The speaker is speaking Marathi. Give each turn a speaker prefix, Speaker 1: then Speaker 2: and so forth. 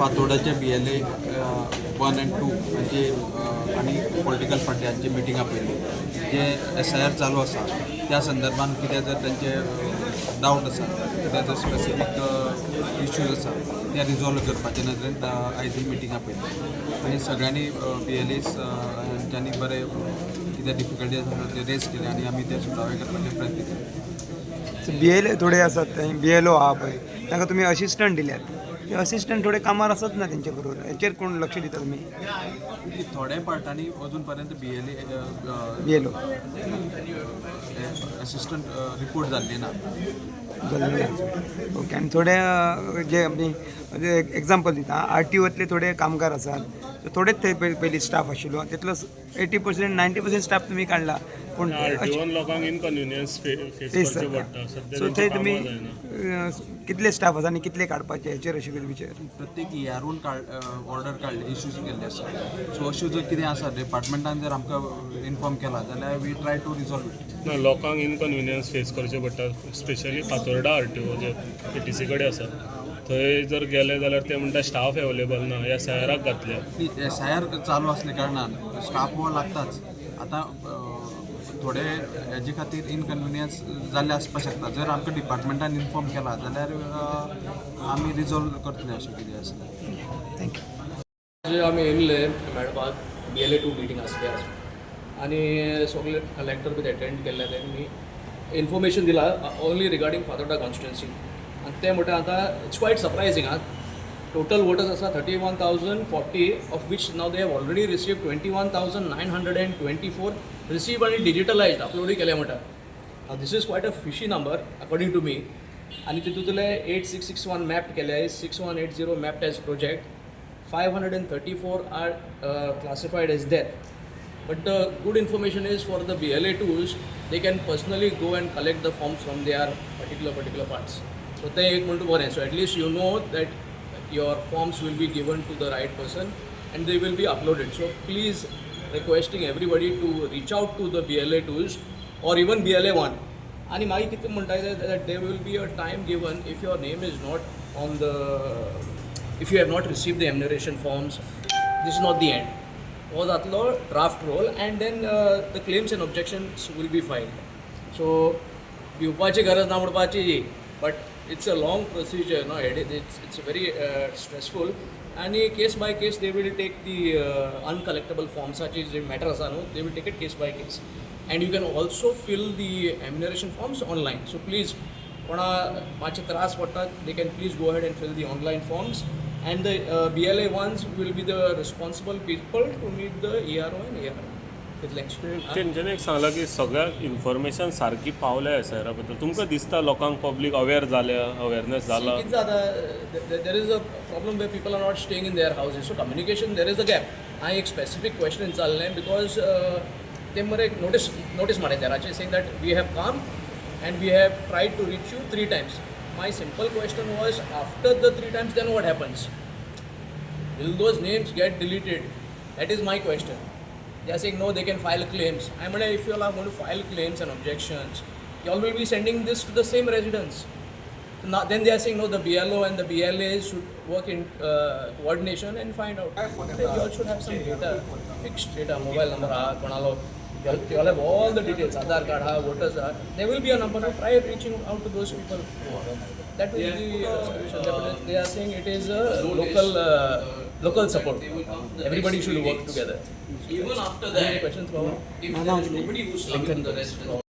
Speaker 1: फातोर्डाच्या BLA 1 and 2 म्हणजे आणि पॉलिटिकल पार्ट्यांची मिटींग आपयली जे SIR चालू आसा त्या संदर्भात कितें जर त्यांचे डावट आसा कितें जर स्पेसिफीक इश्यूज आसा ते रिजॉल्व करपाचे नदरेन आयज ही मिटींग आपयली आनी सगळ्यांनी BLAs त्यांनी बरे कितें डिफिकल्टी आसा ते रेज केले आनी आमी ते सुटावे करपाचे प्रयत्न केले.
Speaker 2: BLA थोडे आसात BLO आहा पळय तांकां तुमी असिस्टंट दिल्यात ते असिस्टंट थोडे कामार आसत ना तेंचे बरोबर हेचेर कोण लक्ष दिता तुमी
Speaker 1: थोड्या पार्टांनी अजून पर्यंत
Speaker 2: BLO
Speaker 1: असिस्टंट रिपोर्ट जाल्ली ना.
Speaker 2: ओके आनी थोडे जे आमी एग्जाम्पल दिता RTOतले थोडे कामगार आसात थोडेच थंय पयलीं स्टाफ आशिल्लो तितलो 80% 90% स्टाफ तुमी काडला पूण
Speaker 3: लोकांक इनकन्विनियन्स फेस करचे पडटा.
Speaker 2: सो थंय तुमी कितले स्टाफ आसा आनी कितले काडपाचे हेचेर अशें विचार
Speaker 1: प्रत्येक इयरून ऑर्डर काडले इश्यूज केल्ले आसा. सो अश्यो जर कितें आसा डिपार्टमेंटान जर आमकां इन्फॉर्म केला जाल्यार we try to resolve it.
Speaker 3: ना लोकांक इनकन्विनियन्स फेस करचे पडटा स्पेशली फातोर्डा RTO जे ATC कडेन आसा थंय जर गेले जाल्यार ते म्हणटा स्टाफ अवेलेबल ना ह्या SIRाक घातल्या.
Speaker 1: SIR चालू असल्या कारणान स्टाफ हो लागताच. आतां थोडे हेजे खातीर इनकन्विनियन्स जाल्ले आसपाक शकता. जर आमकां डिपार्टमेंटान इन्फॉर्म केला जाल्यार आमी रिजॉल्व करतले अशें कितें आसा.
Speaker 2: थँक्यू.
Speaker 4: जे आमी येयल्ले मेळपाक BLA 2 मिटींग आसली आज आनी सगळे कलेक्टर बी अटेंड केल्ले तेणी इन्फॉर्मेशन दिला ओन्ली रिगार्डींग फातोर्डा कॉन्स्टिट्युन्सी आनी ते म्हणटा आतां इट्स क्वायट सरप्रायझींग आं टोटल वोटर्स आसा 31,040 of which now they have already received 21,924 receive आनी डिजिटलायज्ड अपलोडूय केले म्हणटा. This is quite a fishy number according to me आनी तितूंतले 8661 मॅप्ड केले 6180 mapped as project 534 are classified as death. But the good information is for the BLA 2s, they can personally go and collect the forms from their particular parts. So they ek म्हणतो बरें. So at least you know that your forms will be given to the right person and they will be uploaded. So please requesting everybody to reach out to the BLA 2s or even BLA 1. आणि मागीर कितें म्हणटा that there will be a time given if your name is not on the if you have not received the enumeration forms, this is not the end. Or that draft roll and then the claims and objections will be filed. So, भिवपाची गरज ना म्हणपाची, but it's a long procedure, no? It's very stressful. And case by case, they will take the uncollectable forms, such as matter asa, no? They will take it case by case. And you can also fill the enumeration forms online. So please, कोणा मातशे त्रास पडटा, they can please go ahead and fill the online forms. And the BLA ones will be the responsible people to meet the ERO and ARO.
Speaker 3: तेंच्यानी एक सांगला की सगळ्याक इन्फॉर्मेशन सारकी पावल्या SIRा बद्दल. तुमकां दिसता लोकांक पब्लीक अवेअर जाल्या अवेअरनेस जाला?
Speaker 4: कितें जाता there is a problem where people are not staying in their houses. So communication there is a gap. हांवें एक स्पेसिफीक क्वेश्चन विचारलें because ते मरे एक नोटीस मारले तेराचेर saying that we have come and we have tried to reach you 3 times. My simple question was, after the 3 times, then what happens? Will those names get deleted? That is my question. They are saying no, they can file claims. I mean, if you all are going to file claims and objections, you all will be sending this to the same residents. Now, then they are saying no, the BLO and the BLA should work in coordination and find out. You all should have some data, fixed data, mobile number, konalo. You all have all the details, Aadhaar card, voters are. There will be a number. Try reaching out to those people. That will be the solution. They are saying it is a local support. Everybody should work together. Even after that, questions, if there is nobody who's linked to the residents,